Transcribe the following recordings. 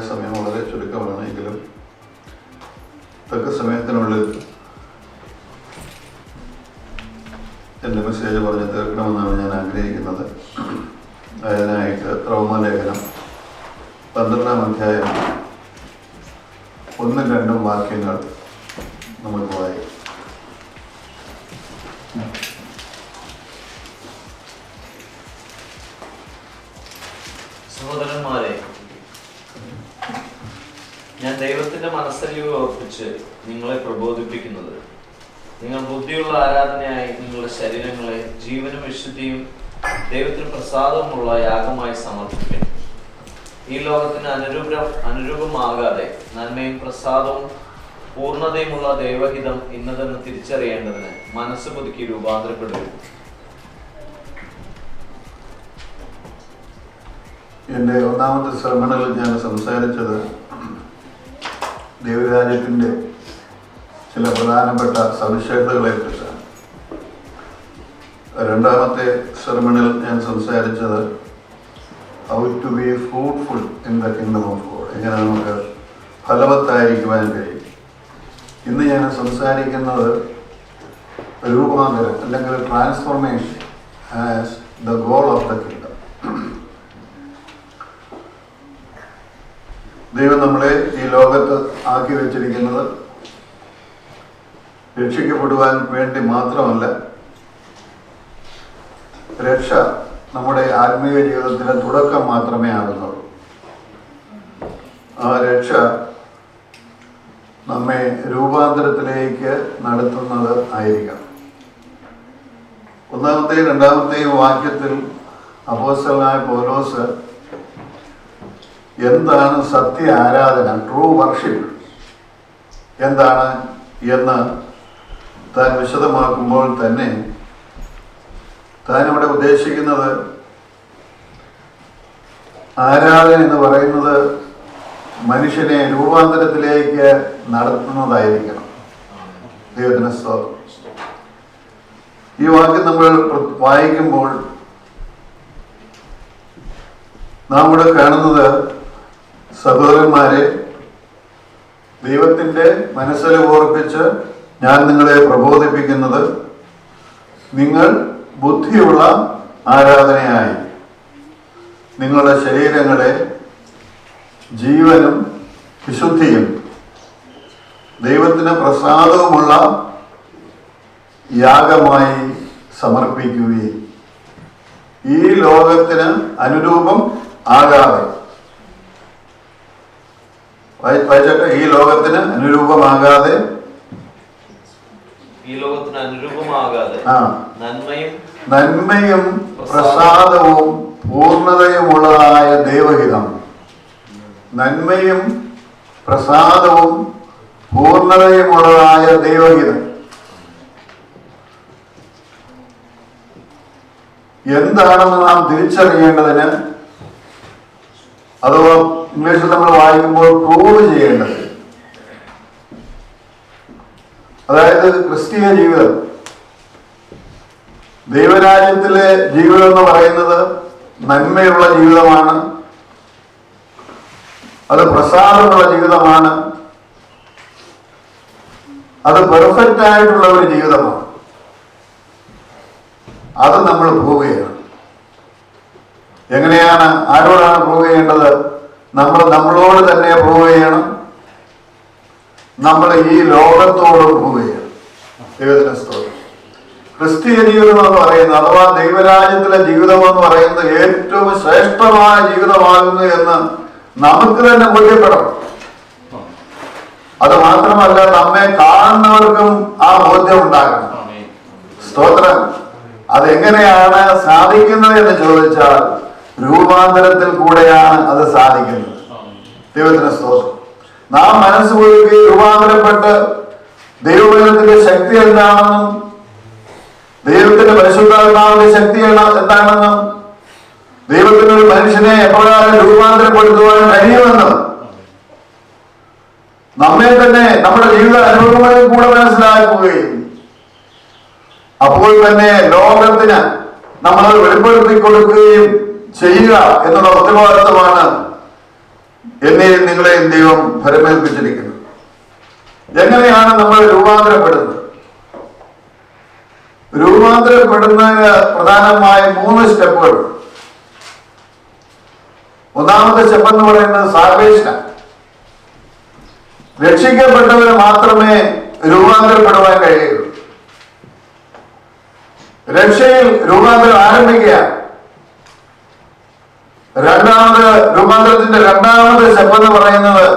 സമയം വളരെ ചുരുക്കമാണ്. എങ്കിലും തക്ക സമയത്തിനുള്ളിൽ എൻ്റെ മെസ്സേജ് പറഞ്ഞ് തീർക്കണമെന്നാണ് ഞാൻ ആഗ്രഹിക്കുന്നത്. അതിനായിട്ട് റോമാലേഖനം 12-ാം അധ്യായം 1-2 വാക്യങ്ങൾ നമുക്ക് വായിക്കാം. സഹോദരന്മാരെ, ഞാൻ ദൈവത്തിന്റെ മനസ്സലിവ് ഉറപ്പിച്ച് നിങ്ങളെ പ്രബോധിപ്പിക്കുന്നത്, നിങ്ങൾ ബുദ്ധിയുള്ള ആരാധനയായി നിങ്ങളുടെ ശരീരങ്ങളെ ജീവനും വിശുദ്ധിയും ദൈവത്തിന് പ്രസാദവുമുള്ള യാഗമായി സമർപ്പിക്കണം. ഈ ലോകത്തിന് അനുരൂപമാകാതെ നന്മയും പ്രസാദവും പൂർണ്ണതയുമുള്ള ദൈവഹിതം ഇന്നതെന്ന് തിരിച്ചറിയേണ്ടതിന് മനസ്സ് പുതുക്കി രൂപാന്തരപ്പെടുക. എൻ്റെ ഒന്നാമത്തെ സെർമണിൽ ഞാൻ സംസാരിച്ചത് ദൈവരാജ്യത്തിൻ്റെ ചില പ്രധാനപ്പെട്ട സവിശേഷതകളെ കുറിച്ചാണ്. രണ്ടാമത്തെ സെർമണിൽ ഞാൻ സംസാരിച്ചത് how to be fruitful in the kingdom of God, എങ്ങനെ നമുക്ക് ഫലവത്തായിരിക്കുവാൻ കഴിയും. ഇന്ന് ഞാൻ സംസാരിക്കുന്നത് രൂപാന്തരം അല്ലെങ്കിൽ transformation as the goal of the kingdom. ദൈവം നമ്മളെ ഈ ലോകത്ത് ആക്കി വെച്ചിരിക്കുന്നത് രക്ഷിക്കപ്പെടുവാൻ വേണ്ടി മാത്രമല്ല, രക്ഷ നമ്മുടെ ആത്മീയ ജീവിതത്തിലെ തുടക്കം മാത്രമേ ആകുന്നുള്ളൂ. ആ രക്ഷ നമ്മെ രൂപാന്തരത്തിലേക്ക് നടത്തുന്നത് ആയിരിക്കണം. ഒന്നാമത്തെയും രണ്ടാമത്തെയും വാക്യത്തിൽ അപ്പോസ്തലനായ പൗലോസ് എന്താണ് സത്യ ആരാധന, ട്രൂ വർഷിപ്പ് എന്താണ് എന്ന് താൻ വിശദമാക്കുമ്പോൾ തന്നെ താൻ ഇവിടെ ഉദ്ദേശിക്കുന്നത് ആരാധന എന്ന് പറയുന്നത് മനുഷ്യനെ രൂപാന്തരത്തിലേക്ക് നടത്തുന്നതായിരിക്കണം. ദൈവത്തിന് സ്തോത്രം. ഈ വാക്യം നമ്മൾ വായിക്കുമ്പോൾ നാം ഇവിടെ കാണുന്നത്, സഹോദരന്മാരെ, ദൈവത്തിൻ്റെ മനസ്സിൽ ഓർപ്പിച്ച് ഞാൻ നിങ്ങളെ പ്രബോധിപ്പിക്കുന്നത്, നിങ്ങൾ ബുദ്ധിയുള്ള ആരാധനയായി നിങ്ങളുടെ ശരീരങ്ങളെ ജീവനും വിശുദ്ധിയും ദൈവത്തിന് പ്രസാദവുമുള്ള യാഗമായി സമർപ്പിക്കുകയും ഈ ലോകത്തിന് അനുരൂപം ആകാതെ, വായിച്ചോട്ടെ, ഈ ലോകത്തിന് അനുരൂപമാകാതെ നന്മയും പ്രസാദവും പൂർണ്ണതയുമുള്ളതായ ദൈവഹിതം. നന്മയും പ്രസാദവും പൂർണ്ണതയുമുള്ളതായ ദൈവഹിതം എന്താണെന്ന് നാം തിരിച്ചറിയേണ്ടതിന്, അഥവാ ഇംഗ്ലീഷിൽ നമ്മൾ വായിക്കുമ്പോൾ പ്രൂവ് ചെയ്യേണ്ടത്, അതായത് ക്രിസ്തീയ ജീവിതം, ദൈവരാജ്യത്തിലെ ജീവിതം എന്ന് പറയുന്നത് നന്മയുള്ള ജീവിതമാണ്, അത് പ്രസാദമുള്ള ജീവിതമാണ്, അത് പെർഫെക്റ്റ് ആയിട്ടുള്ള ഒരു ജീവിതമാണ്. അത് നമ്മൾ പ്രൂവ് ചെയ്യണം. എങ്ങനെയാണ്, ആരോടാണ് പ്രൂവ് ചെയ്യേണ്ടത്? നമ്മളോട് തന്നെ പ്രൂവ് ചെയ്യണം, നമ്മൾ ഈ ലോകത്തോട് പ്രൂവ് ചെയ്യണം. ദൈവത്തിന് സ്തോത്രം. ക്രിസ്തീയ ജീവിതം എന്ന് പറയുന്നത്, അഥവാ ദൈവരാജ്യത്തിലെ ജീവിതം എന്ന് പറയുന്നത് ഏറ്റവും ശ്രേഷ്ഠമായ ജീവിതമാകുന്നു എന്ന് നമുക്ക് തന്നെ ബോധ്യപ്പെടണം. അത് മാത്രമല്ല, നമ്മെ കാണുന്നവർക്കും ആ ബോധ്യം ഉണ്ടാകണം. സ്തോത്രം. അതെങ്ങനെയാണ് സാധിക്കുന്നത് എന്ന് ചോദിച്ചാൽ, രൂപാന്തരത്തിൽ കൂടെയാണ് അത് സാധിക്കുന്നത്. ദൈവത്തിന് സ്തോത്രം. നാം മനസ്സുകൊടുക്കി രൂപാന്തരപ്പെട്ട് ദൈവത്തിന്റെ ശക്തി എന്താണെന്നും ദൈവത്തിന്റെ പരിശുദ്ധാത്മാവിന്റെ ശക്തി എന്താണെന്നും ദൈവത്തിനൊരു മനുഷ്യനെ എപ്രകാരം രൂപാന്തരപ്പെടുത്തുവാൻ കഴിയുമെന്നും നമ്മെ തന്നെ നമ്മുടെ ജീവിത അനുഭവങ്ങളിൽ കൂടെ മനസ്സിലാക്കുകയും അപ്പോൾ തന്നെ ലോകത്തിന് നമ്മളത് വെളിപ്പെടുത്തി കൊടുക്കുകയും ചെയ്യുക എന്നുള്ള ഉത്തരവാദിത്വമാണ് എന്നെയും നിങ്ങളെയും ദൈവം ഫലമേൽപ്പിച്ചിരിക്കുന്നത്. എങ്ങനെയാണ് നമ്മൾ രൂപാന്തരപ്പെടുന്നത്? രൂപാന്തരപ്പെടുന്നതിന് പ്രധാനമായ 3 സ്റ്റെപ്പുകൾ. ഒന്നാമത്തെ സ്റ്റെപ്പ് എന്ന് പറയുന്നത് സാൽവേഷൻ. രക്ഷിക്കപ്പെട്ടവന് മാത്രമേ രൂപാന്തരപ്പെടുവാൻ കഴിയുള്ളൂ. രക്ഷയിൽ രൂപാന്തരം ആരംഭിക്കുകയാണ്. രൂപാന്തരത്തിന്റെ രണ്ടാമത്തെ സ്റ്റെപ്പ് എന്ന് പറയുന്നത്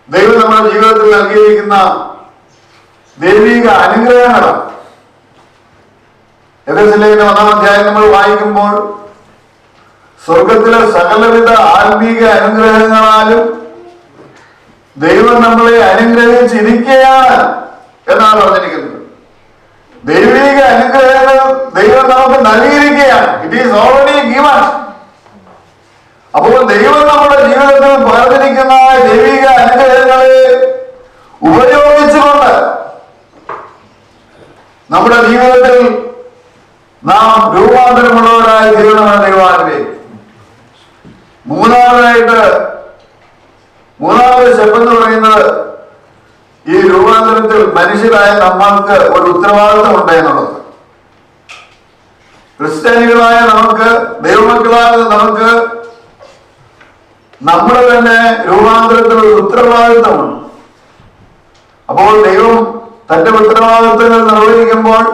ദൈവം നമ്മുടെ ജീവിതത്തിൽ നൽകിയിരിക്കുന്ന ദൈവിക അനുഗ്രഹങ്ങളാണ്. എഫെസ്യർ 1-ാം അധ്യായം നമ്മൾ വായിക്കുമ്പോൾ സ്വർഗത്തിലെ സകലവിധ ആത്മീക അനുഗ്രഹങ്ങളാലും ദൈവം നമ്മളെ അനുഗ്രഹിച്ചിരിക്കുകയാണ് എന്നാണ് പറഞ്ഞിരിക്കുന്നത്. ദൈവിക അനുഗ്രഹങ്ങൾ ദൈവം നമുക്ക് നൽകിയിരിക്കുകയാണ്. It is already given. അപ്പോൾ ദൈവം നമ്മുടെ ജീവിതത്തിൽ പറഞ്ഞിരിക്കുന്ന ദൈവിക അനുഗ്രഹങ്ങളെ ഉപയോഗിച്ചുകൊണ്ട് നമ്മുടെ ജീവിതത്തിൽ നാം രൂപാന്തരമുള്ളവരായി തീരണമെന്ന് ദൈവം ആഗ്രഹിക്കുന്നു. മൂന്നാമത്തെ സ്റ്റെപ്പ് എന്ന് പറയുന്നത് ഈ രൂപാന്തരത്തിൽ മനുഷ്യരായ നമ്മൾക്ക് ഒരു ഉത്തരവാദിത്വം ഉണ്ട് എന്നുള്ളത്. ക്രിസ്ത്യാനികളായ നമുക്ക്, ദൈവമക്കളായ നമുക്ക് നമ്മുടെ തന്നെ രൂപാന്തരത്തിൽ ഒരു ഉത്തരവാദിത്വമുണ്ട്. അപ്പോൾ ദൈവം തന്റെ ഉത്തരവാദിത്വങ്ങൾ നിർവഹിക്കുമ്പോൾ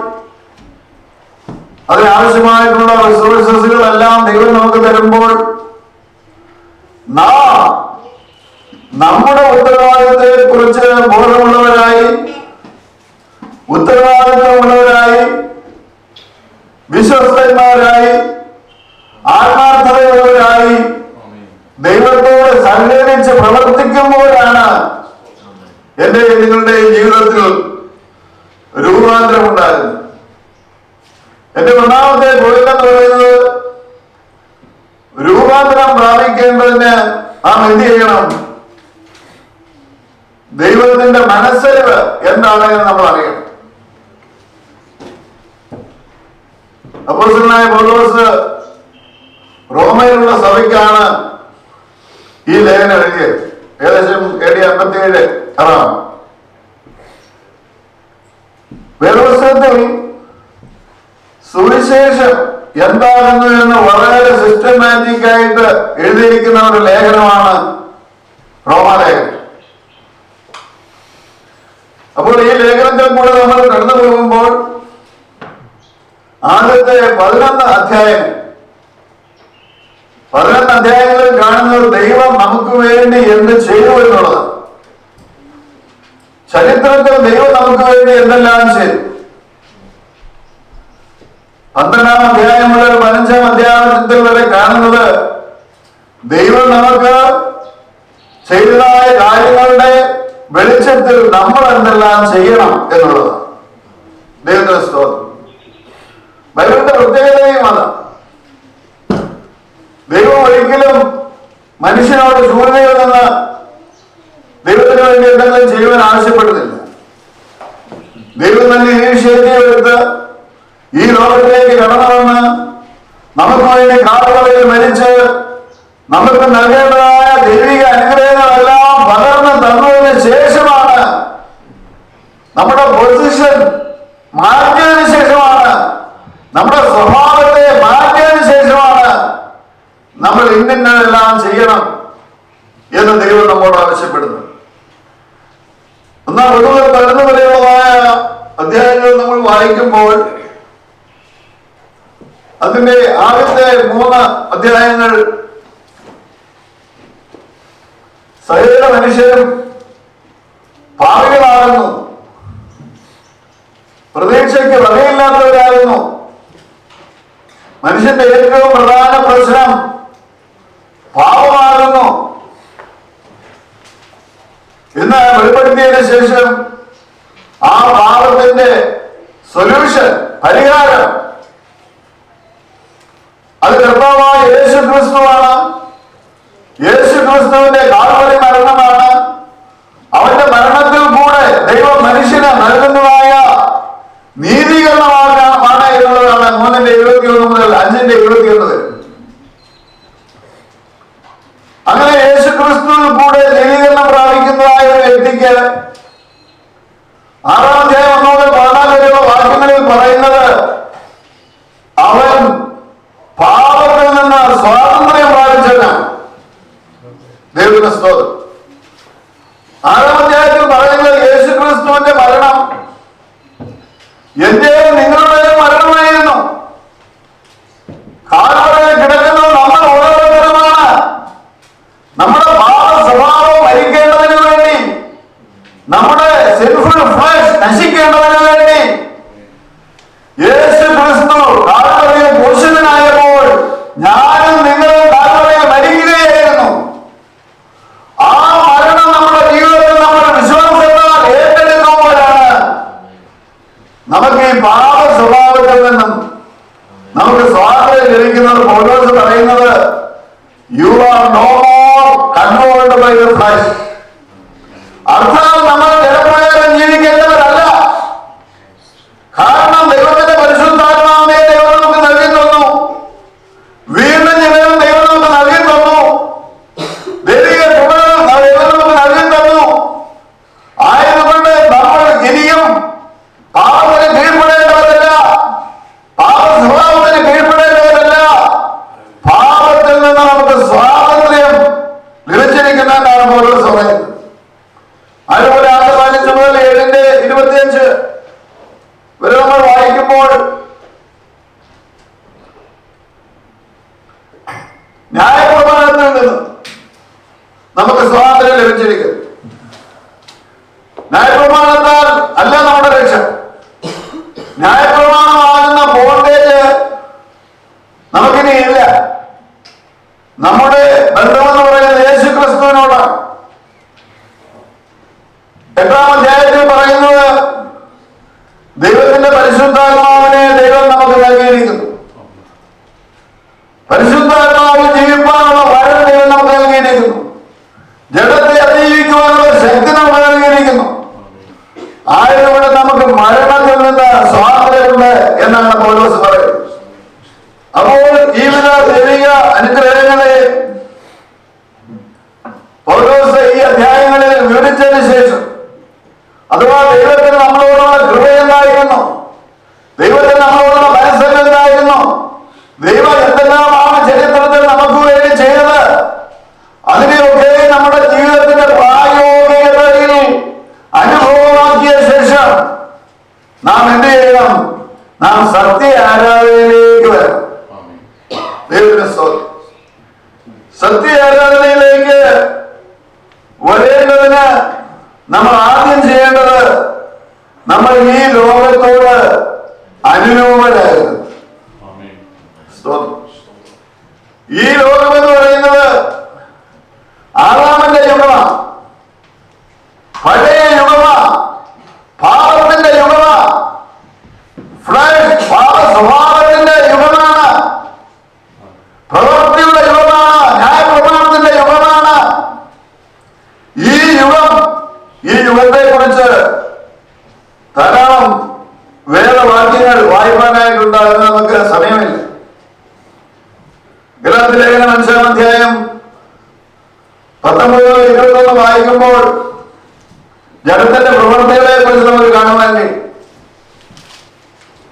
അതിനാവശ്യമായിട്ടുള്ള റിസോഴ്സസുകളെല്ലാം ദൈവം നമുക്ക് തരുമ്പോൾ നാം നമ്മുടെ ഉത്തരവാദിത്തത്തെ കുറിച്ച് ബോധമുള്ളവരായി, ഉത്തരവാദിത്വമുള്ളവരായി, വിശ്വസ്തന്മാരായി, ആത്മാർത്ഥതയുള്ളവരായി ദൈവത്തോട് സഹകരിച്ച് പ്രവർത്തിക്കുമ്പോഴാണ് എന്റെ നിങ്ങളുടെ ജീവിതത്തിൽ രൂപാന്തരം ഉണ്ടാകുന്നത്. എന്റെ ഒന്നാമത്തെ പോയിന്റ് എന്ന് പറയുന്നത് രൂപാന്തരം പ്രാപിക്കേണ്ടതിന് നാം എന്ത് ചെയ്യണം? ദൈവത്തിന്റെ മനസ്സരിവ് എന്താണെന്ന് നമ്മൾ അറിയണം. അപ്പോസ്തലനായ പൗലോസ് റോമയിലുള്ള സഭയ്ക്കാണ് ഈ ലേഖനം എഴുതിയത്. ഏകദേശം AD 57 വേദപുസ്തകത്തിൽ സുവിശേഷം എന്താകുന്നു എന്ന് വളരെ സിസ്റ്റമാറ്റിക് ആയിട്ട് എഴുതിയിരിക്കുന്ന ഒരു ലേഖനമാണ് റോമാലേഖനം. അപ്പോൾ ഈ ലേഖനത്തിൽ കൂടെ നമ്മൾ കടന്നു പോകുമ്പോൾ ആദ്യത്തെ 11 അധ്യായങ്ങളിൽ കാണുന്നത് ദൈവം നമുക്ക് വേണ്ടി എന്ത് ചെയ്തു എന്നുള്ളതാണ്. ചരിത്രത്തിൽ ദൈവം നമുക്ക് വേണ്ടി എന്തെല്ലാം ചെയ്തു. 12-ാം അധ്യായം മുതൽ 15-ാം അധ്യായത്തിൽ വരെ കാണുന്നത് ദൈവം നമുക്ക് ചെയ്തതായ കാര്യങ്ങളുടെ വെളിച്ചത്തിൽ നമ്മൾ എന്തെല്ലാം ചെയ്യണം എന്നുള്ളതാണ്. ദൈവത്തിന്റെ സ്തോത്രം. ബൈബിളിന്റെ പ്രത്യേകതയും അതാണ്. ദൈവം ഒരിക്കലും മനുഷ്യനോട് ശൂന്യതയിൽ നിന്ന് ദൈവത്തിന് വേണ്ടി എന്തെങ്കിലും ചെയ്യുവാൻ ആവശ്യപ്പെടുന്നില്ല. ദൈവം തന്നെ ഇനീഷ്യേറ്റീവ് എടുത്ത് ഈ ലോകത്തിലേക്ക് കടന്നുവന്ന് നമുക്ക് വേണ്ടി കാലങ്ങളിൽ മരിച്ച് നമുക്ക് നൽകേണ്ടതായ ദൈവിക അനുഗ്രഹങ്ങളെല്ലാം പകർന്ന് തന്നതിന് ശേഷമാണ്, നമ്മുടെ പൊസിഷൻ മാറ്റിയതിനു ശേഷമാണ്, നമ്മുടെ സ്വഭാവത്തെ മാറ്റിയതിനു ശേഷമാണ് നമ്മൾ ഇന്നെല്ലാം ചെയ്യണം എന്ന് ദൈവം നമ്മോട് ആവശ്യപ്പെടുന്നു. എന്നാൽ പൊതുവെ 11 വരെയുള്ളതായ അധ്യായങ്ങൾ നമ്മൾ വായിക്കുമ്പോൾ അതിന്റെ ആദ്യത്തെ 3 അധ്യായങ്ങൾ സകല മനുഷ്യരും പാപികളാകുന്നു, പ്രതീക്ഷയ്ക്ക് വകയില്ലാത്തവരാകുന്നു. മനുഷ്യന്റെ ഏറ്റവും പ്രധാന പ്രശ്നം പാപമാകുന്നു എന്ന് വെളിപ്പെടുത്തിയതിനു ശേഷം ആ പാപത്തിന്റെ സൊല്യൂഷൻ, പരിഹാരം, അത് കർത്താവായ യേശു ക്രിസ്തുവാണ്. യേശു ക്രിസ്തുവിന്റെ കാൽവരി മരണമാണ്. അവന്റെ മരണത്തിൽ കൂടെ ദൈവം മനുഷ്യന് നൽകുന്നതായ നീതീകരണമാണ് എന്നുള്ളതാണ് 3:21 മുതൽ 5:21 വരെ. Christ. അർത്ഥം നമ്മൾ ജനപ്രകാരം ജീവിക്കേണ്ടവരല്ല. കാരണം ദൈവത്തിന്റെ പരിശുദ്ധാത്മാവിനെ ദൈവം നമുക്ക് നൽകി തന്നു. വീണ്ടും ജനനം ദൈവം നമുക്ക് നൽകി തന്നു. ദൈവിക കൃപകൾ ദൈവം നമുക്ക് നൽകി തന്നു. ആയതുകൊണ്ട് നമ്മൾ ഇനിയും പാപത്തിന് കീഴ്പ്പെടേണ്ടവരല്ല, പാപ സ്വഭാവത്തിന് കീഴ്പ്പെടേണ്ടവരല്ല. പാപത്തിൽ നിന്ന് നമുക്ക് സ്വാതന്ത്ര്യം ലഭിച്ചിരിക്കുന്നതാണ് പൗലോസ് പറയുന്നത്. അതുപോലെ 15 മുതൽ 7:25 വരെ നമ്മൾ വായിക്കുമ്പോൾ ന്യായപ്രമാണത്തിൽ നിന്ന് നമുക്ക് സ്വാതന്ത്ര്യം ലഭിച്ചിരിക്കുന്നു. ന്യായപ്രമാണത്താൽ അല്ല നമ്മുടെ രക്ഷ. ന്യായപ്രമാണമാകുന്ന ബോണ്ടേജ് നമുക്കിനി ഇല്ല. നമ്മുടെ ബന്ധമെന്ന് പറയുന്നത് യേശു ക്രിസ്തുവിനോടാണ്. 8-ാം അധ്യായത്തിൽ പറയുന്നത് ദൈവത്തിന്റെ പരിശുദ്ധാത്മാവിനെ ദൈവം നമുക്ക് നൽകിയിരിക്കുന്നു. പരിശുദ്ധാത്മാവിൽ ജീവിക്കാനുള്ള വരം ദൈവം നമുക്ക് നൽകിയിരിക്കുന്നു. ജഡത്തെ അതിജീവിക്കുവാനുള്ള ശക്തി നമുക്ക് നൽകിയിരിക്കുന്നു. ആയതുകൊണ്ട് നമുക്ക് മരണത്തിൽ നിന്ന് സ്വാതന്ത്ര്യമുണ്ട് എന്നാണ് പൗലോസ് പറയുന്നത്. അപ്പോൾ ഈ വിധ ദൈവിക അനുഗ്രഹങ്ങളെ പൗലോസ് ഈ അധ്യായങ്ങളിൽ വിവരിച്ചതിന് ശേഷം, അഥവാ ദൈവത്തിന് നമ്മളോടുള്ള കൃപ എന്തായിരുന്നു, ദൈവത്തിന് നമ്മളോടുള്ള മനസ്സെല്ലാം എന്തായിരുന്നു, ദൈവം എന്തെല്ലാമാണ് ചരിത്രത്തിൽ നമുക്ക് വേണ്ടി ചെയ്തത്, അതിനെയൊക്കെ നമ്മുടെ ജീവിതത്തിന്റെ പ്രായോഗികതയിൽ അനുഭവമാക്കിയ ശേഷം നാം എന്ത് ചെയ്യണം? നാം സത്യ ആരാധനയിലേക്ക് വരണം. ദൈവത്തിന്റെ സ്തോത്രം. സത്യ ആരാധനയിലേക്ക് വരേണ്ടതിന് നമ്മൾ ആദ്യം ചെയ്യേണ്ടത് നമ്മൾ ഈ ലോകത്തോട് അനുരൂപരായിരുന്നു. ഈ ലോകമെന്ന് പറയുന്നത് ആറാമന്റെ യുഗമാണ്, പഴയ യുഗമാണ്, പാപത്തിന്റെ യുഗമാണ്, പാപ സ്വഭാവത്തിന്റെ യുഗമാണ്, പ്രവൃത്തിയുടെ യുഗമാണ്, ന്യായപ്രമാണത്തിന്റെ യുഗമാണ്. ഈ യുഗത്തെ കുറിച്ച് ധാരാളം വേദവാക്യങ്ങൾ വായിക്കാനായിട്ടുണ്ടാകുന്ന നമുക്ക് സമയമില്ല. ഗലാത്യ ലേഖനം 5-ാം അധ്യായം 19-21 വായിക്കുമ്പോൾ ജഡത്തിന്റെ പ്രവൃത്തികളെ കുറിച്ച് നമുക്ക് കാണുവാൻ കഴിയും.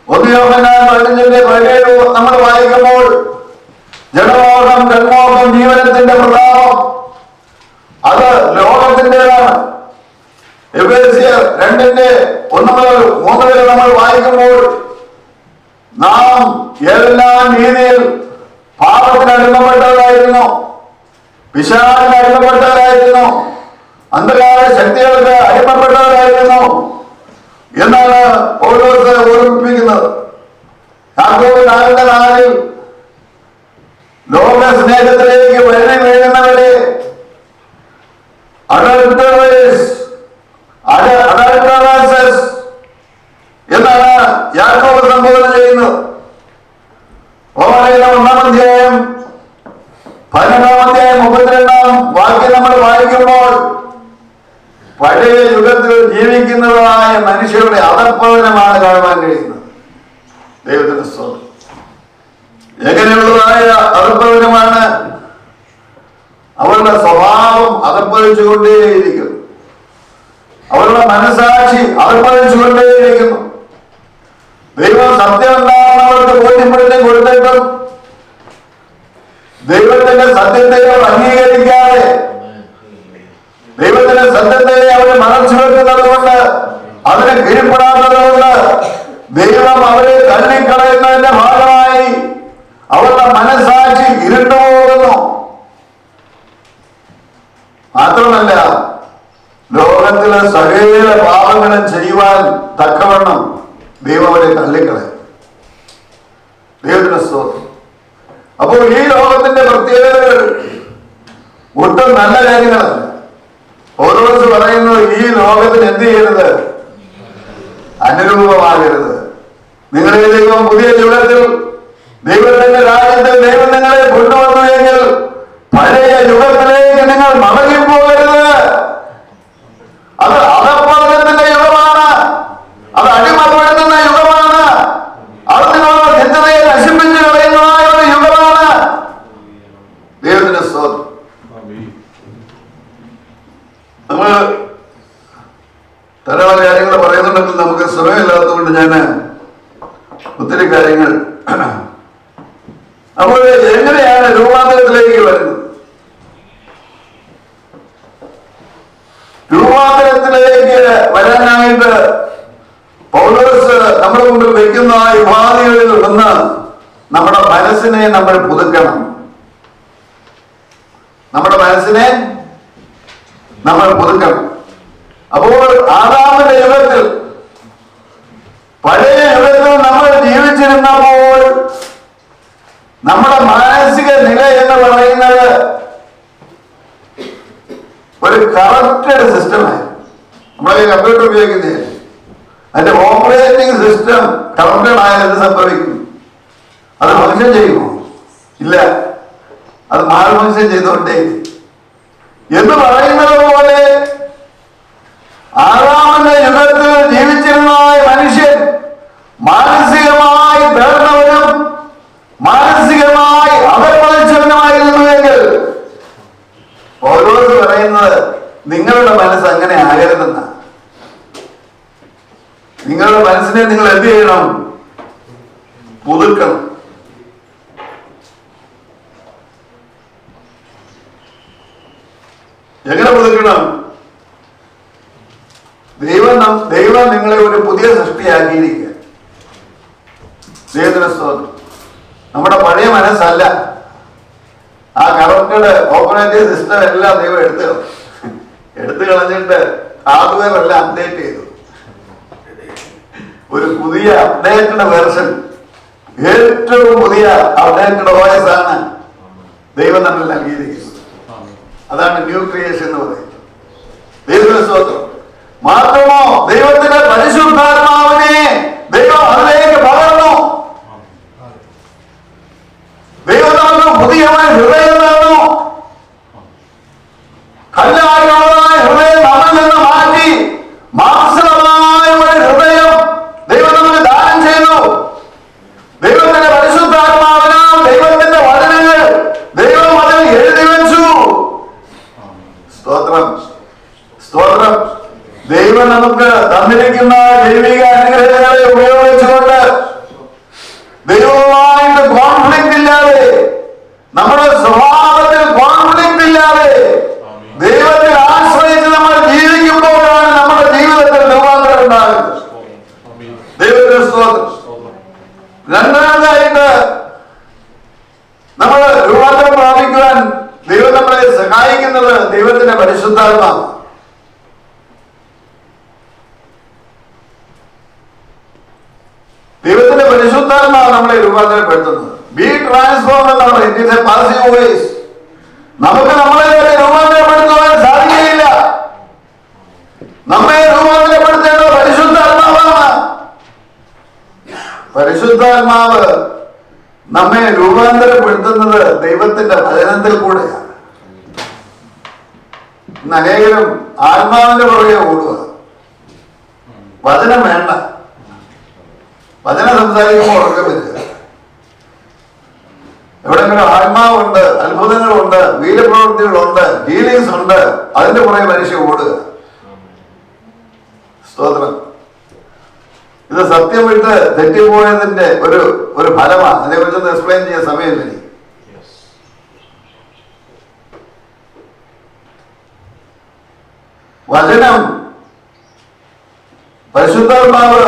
1 യോഹന്നാൻ 15:17 നമ്മൾ വായിക്കുമ്പോൾ ജഡമോഹം, കൺമോഹം, ജീവനത്തിന്റെ പ്രതാപം അത് ലോകത്തിൻ്റെതാണ്. എഫേസ്യർ 2:1-3 വരെ നമ്മൾ വായിക്കുമ്പോൾ നാം എല്ലാ രീതിയിൽ പാപത്തിന് അടിമപ്പെട്ടവരായിരുന്നു, പിശാചിന് അടിമപ്പെട്ടവരായിരുന്നു, അന്ധകാര ശക്തികൾക്ക് അടിമപ്പെട്ടവരായിരുന്നു എന്നാണ് പൗലോസ് ഓർമ്മിപ്പിക്കുന്നത്. യാക്കോബ് 4:4 ലോക സ്നേഹത്തിലേക്ക് വഴി വീഴുന്നവരെ എന്നാണ് യാക്കോബ് സംബോധന ചെയ്യുന്നത്. 1-ാം അധ്യായം 32 വാക്യം നമ്മൾ വായിക്കുമ്പോൾ പഴയ യുഗത്തിൽ ജീവിക്കുന്നതായ മനുഷ്യരുടെ അധപ്പതനമാണ് കാണുവാൻ കഴിയുന്നത്. ദൈവത്തിന്റെ സ്തോത്രം. എങ്ങനെയുള്ളതായ അധപ്പതനമാണ്? അവരുടെ സ്വഭാവം അധപ്പതിച്ചുകൊണ്ടേയിരിക്കുന്നു, അവരുടെ മനസാക്ഷി അധപ്പതിച്ചുകൊണ്ടേയിരിക്കുന്നു. ദൈവം സത്യം എന്താണെന്നവർക്ക് ബോധ്യപ്പെടുത്തി കൊടുത്തിട്ടും ദൈവത്തിന്റെ സത്യത്തെ അവർ അംഗീകരിക്കാതെ ദൈവത്തിന്റെ സത്യത്തെ അവർ മറച്ചു വെക്കുന്നത് കൊണ്ട്, അതിന് കീഴ്പ്പെടാത്തത് കൊണ്ട് ദൈവം അവരെ തള്ളിക്കളയുന്നതിന്റെ ഭാഗമായി അവരുടെ മനസാക്ഷി ഇരുണ്ടുപോകുന്നു. മാത്രമല്ല, ലോകത്തിലെ സകല പാപങ്ങളും ചെയ്യുവാൻ തക്കവണ്ണം ദൈവം അവരെ തള്ളിക്കളയും. ദൈവത്തിന്റെ സ്തോത്രം. അപ്പോൾ ഈ ലോകത്തിന്റെ പ്രത്യേകതകൾ ഒട്ടും നല്ല കാര്യങ്ങളല്ല. പൗലോസ് പറയുന്നത് ഈ ലോകത്തിന് എന്ത് ചെയ്യരുത്? അനുരൂപമാകരുത്. നിങ്ങളെ ദൈവം പുതിയ യുഗത്തിൽ ദൈവത്തിന്റെ രാജ്യത്തിൽ ദൈവം നിങ്ങളെ കൊണ്ടുവന്നു എങ്കിൽ പഴയ യുഗത്തിലേക്ക് നിങ്ങൾ മടങ്ങിപ്പോകരുത്. കൊണ്ട് ഞാൻ ഒത്തിരി കാര്യങ്ങൾ. അപ്പോൾ എങ്ങനെയാണ് രൂപാന്തരത്തിലേക്ക് വരുന്നത്? രൂപാന്തരത്തിലേക്ക് വരാനായിട്ട് പൗലോസ് നമ്മുടെ മുമ്പിൽ വയ്ക്കുന്ന ഉപാധികളിൽ നിന്ന് നമ്മുടെ മനസ്സിനെ നമ്മൾ പുതുക്കണം. നമ്മുടെ മനസ്സിനെ നമ്മൾ പുതുക്കണം. അപ്പോൾ ആദാമിന്റെ യുഗത്തിൽ, പഴയ യുഗത്തിൽ നമ്മൾ ജീവിച്ചിരുന്നപ്പോൾ നമ്മുടെ മാനസിക നില എന്ന് പറയുന്നത് ഒരു കറക്റ്റഡ് സിസ്റ്റമായിരുന്നു. നമ്മളെ കമ്പ്യൂട്ടർ ഉപയോഗിക്കുന്നതിന് അതിന്റെ ഓപ്പറേറ്റിംഗ് സിസ്റ്റം കറക്റ്റഡ് ആയാൽ എന്ത് സംഭവിക്കും? അത് ഫംഗ്ഷൻ ചെയ്യുമോ? ഇല്ല, അത് മാൽ ഫംഗ്ഷൻ ചെയ്തുകൊണ്ടേ എന്ന് പറയുന്നത് പോലെ ആറാമന്റെ യുഗത്തിൽ ജീവിച്ചിരുന്ന മനുഷ്യൻ മാനസികമായി തകർന്നവരും മാനസികമായി അപരിചിതനുമായിരുന്നുവെങ്കിൽ പൗലോസ് പറയുന്നത് നിങ്ങളുടെ മനസ്സ് അങ്ങനെ ആകരുതെന്ന. നിങ്ങളുടെ മനസ്സിനെ നിങ്ങൾ എന്ത് ചെയ്യണം? പുതുക്കണം. എങ്ങനെ പുതുക്കണം? ദൈവം നിങ്ങളെ ഒരു പുതിയ സൃഷ്ടിയാക്കിയിരിക്കുക. ദൈവത്തിന് സ്തോത്രം. നമ്മുടെ പഴയ മനസ്സല്ല, ആ കറക്റ്റഡ് ഓപ്പറേറ്റിംഗ് സിസ്റ്റം എല്ലാം ദൈവം എടുത്തു കളഞ്ഞിട്ട് ഹാർഡ്വെയർ എല്ലാം അപ്ഡേറ്റ് ചെയ്തു. ഒരു പുതിയ അപ്ഡേറ്റഡ് വെർഷൻ, ഏറ്റവും പുതിയ അപ്ഡേറ്റഡ് OS ആണ് ദൈവം നമ്മൾ നൽകിയിരിക്കുന്നത്. അതാണ് ന്യൂ ക്രിയേഷൻ എന്ന് പറയുന്നത്. ദൈവത്തിന്റെ സ്തോത്രം. മാത്രമോ ദൈവത്തിന്റെ പരിശുദ്ധാത്മാവിനെ ദൈവം അതിലേക്ക് പകർന്നു. ദൈവം നമുക്ക് പുതിയ ഹൃദയം തന്നു. കല്ലായുള്ളതായ ഹൃദയം നമ്മിൽ നിന്ന് മാറ്റി മാംസമായ ഒരു ഹൃദയം ദൈവം നമുക്ക് ദാനം ചെയ്തു. ദൈവത്തിന്റെ പരിശുദ്ധാത്മാവിനാൽ ദൈവത്തിന്റെ വചനങ്ങൾ ദൈവം അതിൽ എഴുതി വെച്ചു. സ്തോത്രം, സ്തോത്രം. ദൈവം നമുക്ക് തന്നിരിക്കുന്ന ദൈവിക അനുഗ്രഹങ്ങളെ ഉപയോഗിച്ചുകൊണ്ട് ദൈവവുമായിട്ട് കോൺഫ്ലിക്റ്റ് ഇല്ലാതെ, നമ്മുടെ സ്വഭാവത്തിൽ കോൺഫ്ലിക്റ്റ് ഇല്ലാതെ ദൈവത്തിൽ ആശ്രയിച്ച് നമ്മൾ ജീവിക്കുമ്പോഴാണ് നമ്മുടെ ജീവിതത്തിൽ രൂപാന്തരം ഉണ്ടാകുന്നത്. ദൈവത്തിന്റെ സ്തോത്രം. രണ്ടാമതായിട്ട് നമ്മൾ രൂപാന്തരം പ്രാപിക്കുവാൻ ദൈവം നമ്മളെ സഹായിക്കുന്നത് ദൈവത്തിന്റെ പരിശുദ്ധാത്മാവ്. ദൈവത്തിന്റെ പരിശുദ്ധാത്മാവ് നമ്മളെ രൂപാന്തരപ്പെടുത്തുന്നത്. ബി ട്രാൻസ്ഫോം എന്ന് പറയുന്നത് it is A passive voice. നമുക്ക് നമ്മളെ രൂപാന്തരപ്പെടുത്തുവാൻ സാധിക്കുകയില്ല. നമ്മെ രൂപാന്തരപ്പെടുത്തേണ്ടത് പരിശുദ്ധാത്മാവാണ്. പരിശുദ്ധാത്മാവ് നമ്മെ രൂപാന്തരപ്പെടുത്തുന്നത് ദൈവത്തിന്റെ വചനത്തിൽ കൂടെയാണ്. ഇന്ന് അനേകരും ആത്മാവിന്റെ പുറകെ ഓടുക. വചനം വേണ്ട. വചനം സംസാരിക്കുമ്പോൾ ഉറക്കം വരിക. എവിടെങ്കിലും ആത്മാവുണ്ട്, അത്ഭുതങ്ങളുണ്ട്, വീരപ്രവൃത്തികളുണ്ട്, ഹീലിങ്സ് ഉണ്ട്, അതിന്റെ പുറകെ മനുഷ്യ ഓടുക. സ്തോത്രം. ഇത് സത്യം വിട്ട് തെറ്റിപ്പോയതിന്റെ ഒരു ഫലമാണ്. അതിനെക്കുറിച്ചൊന്ന് എക്സ്പ്ലെയിൻ ചെയ്യാൻ സമയമില്ല എനിക്ക്. വചനം, പരിശുദ്ധാത്മാവ്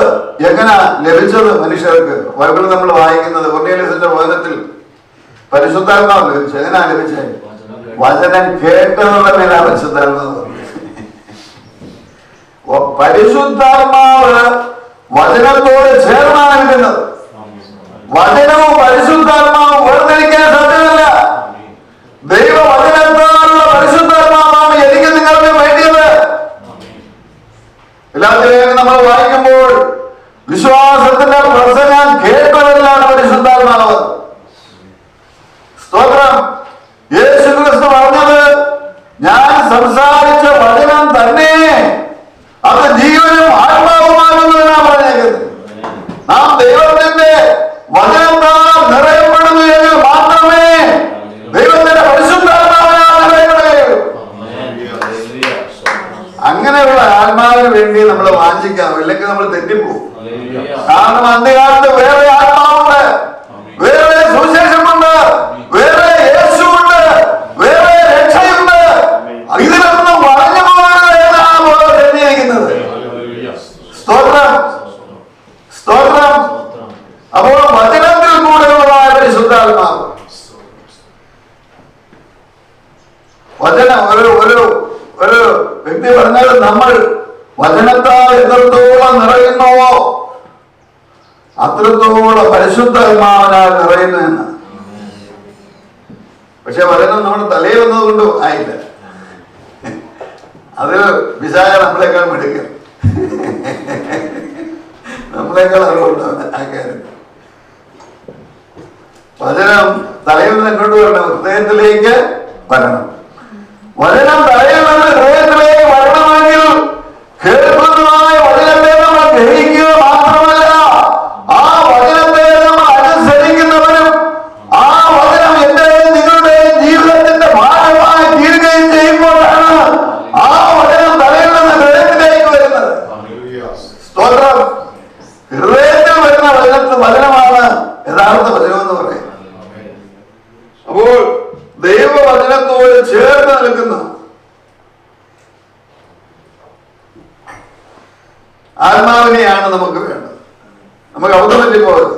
എങ്ങനെ ലഭിച്ചത് മനുഷ്യർക്ക്? ബൈബിളിൽ നമ്മൾ വായിക്കുന്നത് കൊർന്നേലിയസിന്റെ വചനത്തിൽ പരിശുദ്ധാത്മാവ് ലഭിച്ചു. എങ്ങനെയാ ലഭിച്ചത്? വചനം കേട്ടതുള്ള മേലാ പരിശുദ്ധാത്മാവ്. പരിശുദ്ധാത്മാവ് വചനത്തോട് ചേർന്നാണ് ഇരിക്കുന്നത്. വചനവും പരിശുദ്ധാത്മാവും വേർതിരിക്കാൻ സാധ്യമല്ല. ദൈവവചനത്താലുള്ള പരിശുദ്ധാത്മാവാണ് എനിക്ക് നിങ്ങൾക്ക് വേണ്ടിയത്. എല്ലാത്തിനെയും നമ്മൾ വായിക്കുമ്പോൾ വിശ്വാസത്തിന്റെ പ്രസംഗം കേട്ടവരിലാണ് പരിശുദ്ധാത്മാവ്. സ്തോത്രം. യേശു ക്രിസ്തു പറഞ്ഞത് ഞാൻ സംസാരിച്ച വചനം തന്നെ അത് ജീവനും ആത്മാവുമാകുന്നു എന്നാണ് പറഞ്ഞേക്കുന്നത്. നാം ദൈവത്തിന്റെ വചനത്താൽ നിറയപ്പെടുന്നു എങ്കിൽ മാത്രമേ ദൈവത്തിന്റെ പരിശുദ്ധാത്മാവിനാൽ നിറയപ്പെടുകയുള്ളൂ. അങ്ങനെയുള്ള ആത്മാവിന് വേണ്ടി നമ്മൾ വാഞ്ചിക്കാം, ഇല്ലെങ്കിൽ നമ്മൾ തെറ്റിപ്പോകും. കാരണം അന്ത്യകാലത്ത് വേറെ ആത്മാവുണ്ട്, വേറെ സുവിശേഷമുണ്ട്, വേറെ യേശുവുണ്ട്, വേറെ രക്ഷയുണ്ട്. ഇതിലൊന്നും പറഞ്ഞു പോകരുത് എന്നാണ് പോലെ തെളിഞ്ഞിരിക്കുന്നത്. സ്തോത്രം, സ്തോത്രം. അപ്പോൾ വചനത്തിൽ കൂടെയുള്ളതായ പരിശുദ്ധാത്മാവ്, വചനം ഒരു വ്യക്തി പറഞ്ഞാൽ നമ്മൾ വചനത്താൽ എത്രത്തോളം നിറയുന്നുവോ അത്രത്തോളം പരിശുദ്ധാത്മാവിനാൽ നിറയുന്നു എന്ന്. പക്ഷെ വചനം നമ്മുടെ തലയിൽ വന്നതുകൊണ്ട് ആയില്ല. അത് പിശാച നമ്മളെക്കാൾ മിടുക്കും, നമ്മളെക്കാൾ അറിവുണ്ടാവുന്ന ആ കാര്യം. വചനം തലയിൽ നിന്ന് എങ്ങോട്ട് വരണം? ഹൃദയത്തിലേക്ക് വരണം. വചനം തലയിൽ നിന്ന് ഹൃദയത്തിലേക്ക് വരണമെങ്കിൽ കേൾക്കുന്നതായ വചനത്തെ നമ്മൾ ഗ്രഹിക്കുക മാത്രമല്ല, ആ വചനത്തെ നമ്മൾ അനുസരിക്കുന്നവരും ആ വചനം എന്റെയും നിങ്ങളുടെയും ജീവിതത്തിന്റെ ഭാഗമായി തീരുകയും ചെയ്യുമ്പോഴാണ് ആ വചനം തലയിൽ നിന്ന് ഹൃദയത്തിലേക്ക് വരുന്നത്. സ്തോത്രം. ഹൃദയത്തിൽ വരുന്ന വചനമാണ് യഥാർത്ഥ വചനം എന്ന് പറയുന്നത്. അപ്പോൾ ദൈവവചനത്തോട് ചേർന്ന് നിൽക്കുന്ന ആത്മാവിനെയാണ് നമുക്ക് വേണ്ടത്. നമുക്ക് അബദ്ധം പറ്റിപ്പോകരുത്.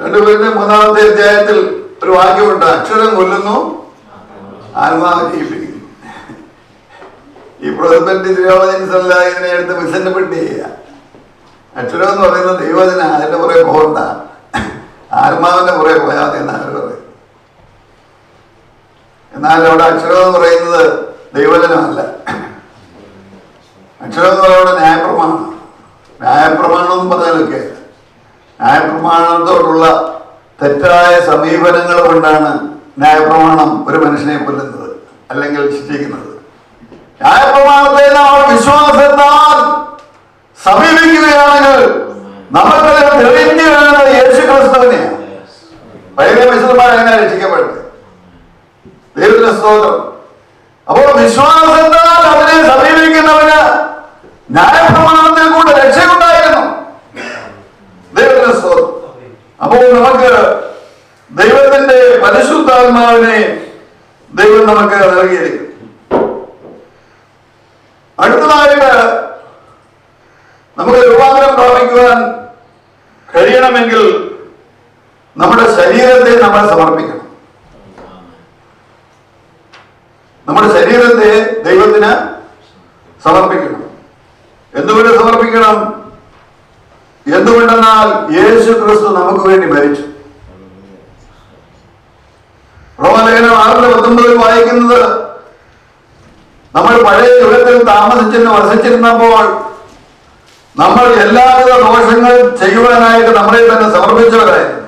2 Corinthians 3 ഒരു വാക്യമുണ്ട്, അക്ഷരം കൊല്ലുന്നു, ആത്മാവ് ജീവിപ്പിക്കുന്നു. ഈ പ്രൊസപ്പറ്റി തിയോളജൻസ് അല്ല ഇതിനെ എടുത്ത് മിസ്ഇന്റർപ്രിറ്റ് ചെയ്യുക. അക്ഷരം എന്ന് പറയുന്നത് ദൈവജന, അതിന്റെ പുറകെ പോകണ്ട, ആത്മാവിന്റെ പുറകെ പോയാൽ മതി എന്നാണ് പറയുന്നത്. എന്നാൽ അവിടെ അക്ഷരം എന്ന് പറയുന്നത് ദൈവജനമല്ല. അക്ഷരം എന്ന് പറയുന്നത് ന്യായപ്രമാണം. ന്യായപ്രമാണം എന്ന് പറഞ്ഞാലൊക്കെ ന്യായപ്രമാണത്തോടുള്ള തെറ്റായ സമീപനങ്ങൾ കൊണ്ടാണ് ന്യായപ്രമാണം ഒരു മനുഷ്യനെ കൊല്ലുന്നത് അല്ലെങ്കിൽ ശിക്ഷിക്കുന്നത്. ന്യായപ്രമാണത്തെ നമ്മൾ വിശ്വാസത്താൽ സമീപിക്കുകയാണെങ്കിൽ നമുക്കത് തെളിഞ്ഞു വരുന്നത് യേശു ക്രിസ്തുവിനെയാണ്. പഴയ വിശുദ്ധന്മാരെങ്ങനെ രക്ഷിക്കപ്പെട്ടത്? ദൈവത്തിന്റെ സ്തോത്രം. അപ്പോൾ വിശ്വാസത്താൽ അതിനെ സമീപിക്കുന്നവന് ന്യായപ്രമാണത്തിൽ കൂടെ രക്ഷയുണ്ടായിരുന്നു. ദൈവത്തിന്റെ സ്തോത്രം. അപ്പോൾ നമുക്ക് ദൈവത്തിന്റെ പരിശുദ്ധാത്മാവിനെ ദൈവം നമുക്ക് നൽകിയിരിക്കും. അടുത്തതായിട്ട് നമുക്ക് രൂപാന്തരം പ്രാപിക്കുവാൻ കഴിയണമെങ്കിൽ നമ്മുടെ ശരീരത്തെ നമ്മൾ സമർപ്പിക്കണം. നമ്മുടെ ശരീരത്തെ ദൈവത്തിന് സമർപ്പിക്കണം. എന്തുകൊണ്ട് സമർപ്പിക്കണം? എന്തുകൊണ്ടെന്നാൽ യേശു ക്രിസ്തു നമുക്ക് വേണ്ടി മരിച്ചു. റോമലേഖനം 6:19 വായിക്കുന്നത്, നമ്മൾ പഴയ യുഗത്തിൽ വസിച്ചിരുന്നപ്പോൾ നമ്മൾ എല്ലാവിധ ദോഷങ്ങൾ ചെയ്യുവാനായിട്ട് നമ്മളെ തന്നെ സമർപ്പിച്ചവരായിരുന്നു.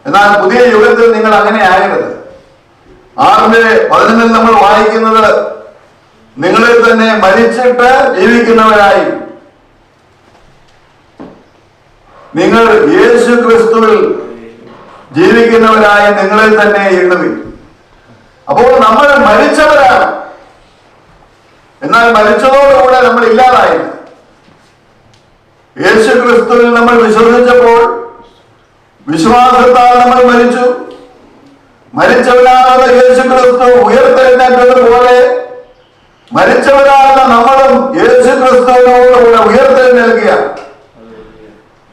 എന്നാൽ പുതിയ യുഗത്തിൽ നിങ്ങൾ അങ്ങനെ ആകരുത്. 6:11 നമ്മൾ വായിക്കുന്നത്, നിങ്ങളിൽ തന്നെ മരിച്ചിട്ട് ജീവിക്കുന്നവരായി നിങ്ങൾ യേശു ക്രിസ്തുവിൽ ജീവിക്കുന്നവരായി നിങ്ങളെ തന്നെ എണ്ണുവിൻ. അപ്പോൾ നമ്മൾ മരിച്ചവരാണ്. എന്നാൽ മരിച്ചതോടുകൂടെ നമ്മൾ ഇല്ലാതായില്ല. യേശു ക്രിസ്തുവിൽ നമ്മൾ വിശ്വസിച്ചപ്പോൾ വിശ്വാസത്താൽ നമ്മൾ മരിച്ചു. മരിച്ചവരാകുന്ന യേശു ക്രിസ്തു ഉയർത്തെഴുന്നേറ്റതുപോലെ മരിച്ചവരാകുന്ന നമ്മളും യേശു ക്രിസ്തുവിനോടുകൂടെ ഉയർത്തെഴുന്നേൽക്കുകയാണ്.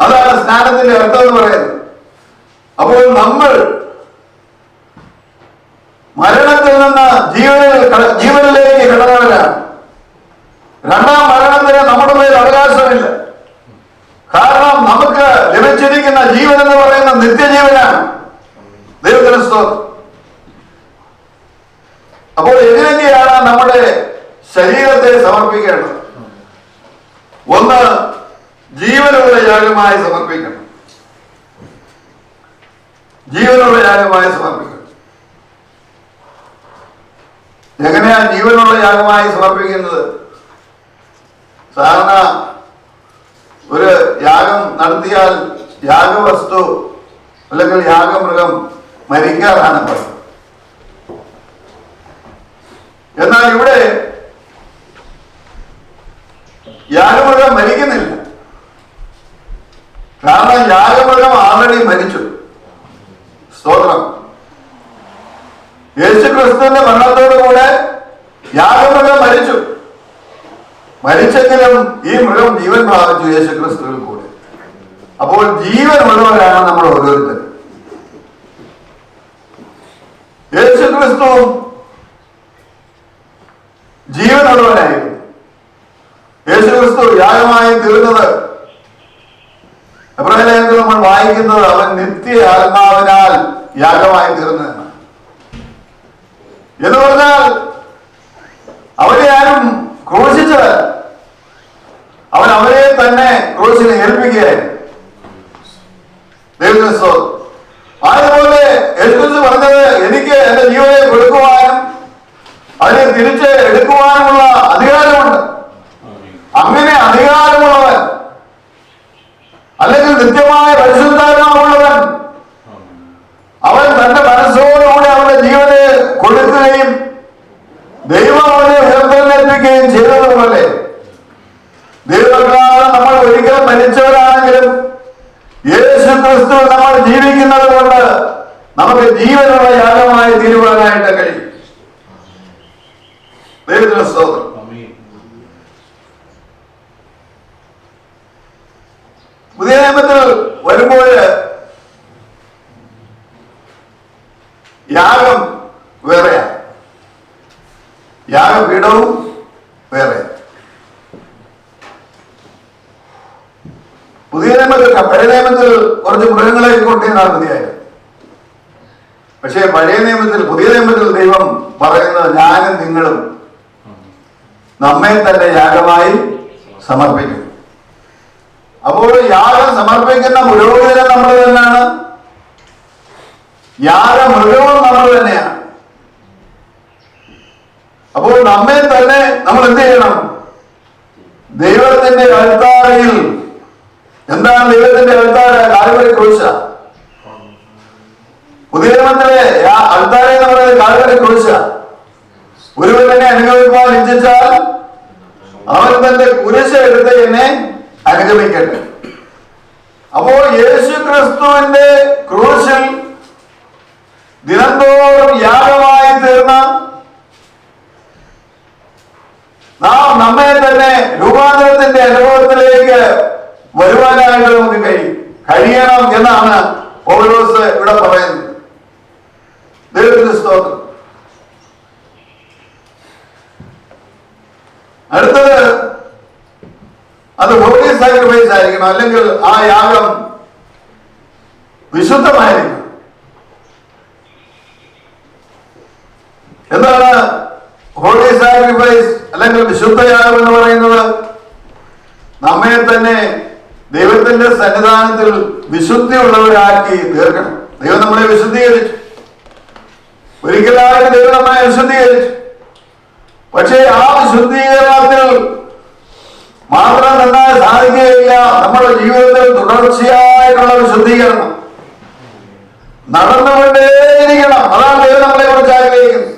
അതാണ് സ്നാനത്തിന്റെ അർത്ഥം എന്ന് പറയുന്നത്. അപ്പോൾ നമ്മൾ മരണത്തിൽ നിന്ന് ജീവനിലേക്ക് കടന്നവരാണ്. രണ്ടാം മരണത്തിന് നമ്മുടെ മേൽ അവകാശമില്ല. കാരണം നമുക്ക് ലഭിച്ചിരിക്കുന്ന ജീവൻ എന്ന് പറയുന്ന നിത്യജീവനാണ്. ദൈവത്തിന് സ്തോത്രം. അപ്പോൾ ഇതിനൊക്കെയാണ് നമ്മുടെ ശരീരത്തെ സമർപ്പിക്കേണ്ടത്. ഒന്ന്, ജീവനുള്ള യാഗമായി സമർപ്പിക്കണം. ജീവനുള്ള യാഗമായി സമർപ്പിക്കണം. എങ്ങനെയാ ജീവനുള്ള യാഗമായി സമർപ്പിക്കുന്നത്? സാധാരണ ഒരു യാഗം നടത്തിയാൽ യാഗവസ്തു അല്ലെങ്കിൽ യാഗമൃഗം മരിക്കാറാണ് പറയുന്നത്. എന്നാൽ ഇവിടെ യാഗമൃഗം മരിക്കുന്നില്ല. കാരണം യാഗമൃഗം ആൾറെഡി മരിച്ചു. സ്തോത്രം. യേശുക്രിസ്തുവിന്റെ മരണത്തോടുകൂടെ യാഗമൃഗം മരിച്ചു. മരിച്ചെങ്കിലും ഈ മൃഗം ജീവൻ പ്രാപിച്ചു യേശുക്രിസ്തുവിൽ കൂടെ. അപ്പോൾ ജീവൻ ഉള്ളവരാണ് നമ്മൾ ഓരോരുത്തരും. യേശുക്രിസ്തു ജീവനുള്ളവനായിരുന്നു. യേശുക്രിസ്തു യാഗമായി തീർന്നത് എബ്രായലേഖനത്തിൽ നമ്മൾ വായിക്കുന്നത് അവൻ നിത്യ ആത്മാവിനാൽ യാഗമായി തീർന്നതെന്ന്. എന്ന് പറഞ്ഞാൽ അവരെ ആരും ക്രൂശിച്ചത്, അവൻ അവരെ തന്നെ ക്രൂശിനെ ഏൽപ്പിക്കുകയായിരുന്നു. ദൈവത്തിന് സ്തോത്രം. അതുപോലെ യേശുക്രിസ്തു പറഞ്ഞത് എനിക്ക് എന്റെ ജീവനെ കൊടുക്കുവാനും അതിനെ തിരിച്ച് എടുക്കുവാനുമുള്ള അധികാരമുണ്ട്. അങ്ങനെ അധികാരമുള്ളവൻ, അല്ലെങ്കിൽ നിത്യമായ പരിശുദ്ധാത്മാവുള്ളവൻ, അവൻ തന്റെ മനസ്സോടുകൂടി അവന്റെ ജീവനെ കൊടുക്കുകയും ദൈവം അവനെ ഉയർത്തെഴുന്നേൽപ്പിക്കുകയും ചെയ്തതുപോലെ ദൈവപ്രകാരം നമ്മൾ ഒരിക്കലും മരിച്ചവരാണെങ്കിലും യേശുക്രിസ്തു നമ്മൾ ജീവിക്കുന്നത് കൊണ്ട് നമുക്ക് ജീവനുള്ള യാഗമായി തീരുവാനായിട്ട് കഴിയും. ദൈവത്തിന് സ്തോത്രം. പുതിയ നിയമത്തിൽ വരുമ്പോൾ യാഗം വേറെയാണ്, യാഗപീഠവും വേറെ. പുതിയ നിയമത്തിൽ, പഴയ നിയമത്തിൽ കുറച്ച് മൃഗങ്ങളെ കൊണ്ടുവന്നാണ് മതിയായത്. പക്ഷേ പഴയ നിയമത്തിൽ, പുതിയ നിയമത്തിൽ ദൈവം പറയുന്നത് ഞാനും നിങ്ങളും നമ്മെ തന്നെ യാഗമായി സമർപ്പിക്കും. അപ്പോൾ യാഗം സമർപ്പിക്കുന്ന പുരോഹിതൻ നമ്മൾ തന്നെയാണ്, യാഗമൃഗവും നമ്മൾ തന്നെയാണ്. അപ്പോൾ നമ്മെ തന്നെ നമ്മൾ എന്ത് ചെയ്യണം? ദൈവത്തിന്റെ അൾത്താരയിൽ, എന്താണ് ദൈവത്തിന്റെ അൾത്താര? കാൽവരി ക്രൂശ. പുതിയ നിയമത്തിലെ അൾത്താര എന്ന് പറയുന്നത് കാൽവരി ക്രൂശ. ഒരുവനെ അനുഗമിക്കുവാൻ ഇച്ഛിച്ചാൽ അവൻ തന്റെ കുരിശ് എടുത്ത് എന്നെ അനുഗമിക്കട്ടെ. അപ്പോൾ യേശുക്രിസ്തുവിന്റെ ക്രൂശിൽ ദിനംതോറും യാഗമായി തീർന്ന നാം നമ്മെ തന്നെ രൂപാന്തരത്തിന്റെ അനുഭവത്തിലേക്ക് വരുവാനായിട്ട് നമുക്ക് കഴിയണം എന്നാണ് പൗലോസ് ഇവിടെ പറയുന്നത്. ദൈവത്തിന്റെ സ്തോത്രം. അടുത്തത് അത് ഹോളി സാക്രിഫൈസ് ആയിരിക്കണം, അല്ലെങ്കിൽ ആ യാഗം വിശുദ്ധമായിരിക്കണം. എന്താണ് ഹോളി സാക്രിഫൈസ് അല്ലെങ്കിൽ വിശുദ്ധയാഗം എന്ന് പറയുന്നത്? നമ്മെ തന്നെ ദൈവത്തിന്റെ സന്നിധാനത്തിൽ വിശുദ്ധിയുള്ളവരാക്കി തീർക്കണം. ദൈവം നമ്മളെ വിശുദ്ധീകരിച്ചു, ഒരിക്കലായിട്ട് ദൈവം നമ്മളെ വിശുദ്ധീകരിച്ചു. പക്ഷേ ആ വിശുദ്ധീകരണത്തിൽ മാത്രം നിന്നാൽ സാധിക്കുകയില്ല. നമ്മുടെ ജീവിതത്തിൽ തുടർച്ചയായിട്ടുള്ള വിശുദ്ധീകരണം നടന്നുകൊണ്ടേയിരിക്കണം. അതാണ് ദൈവം നമ്മളെ കുറിച്ച് ആഗ്രഹിക്കുന്നത്.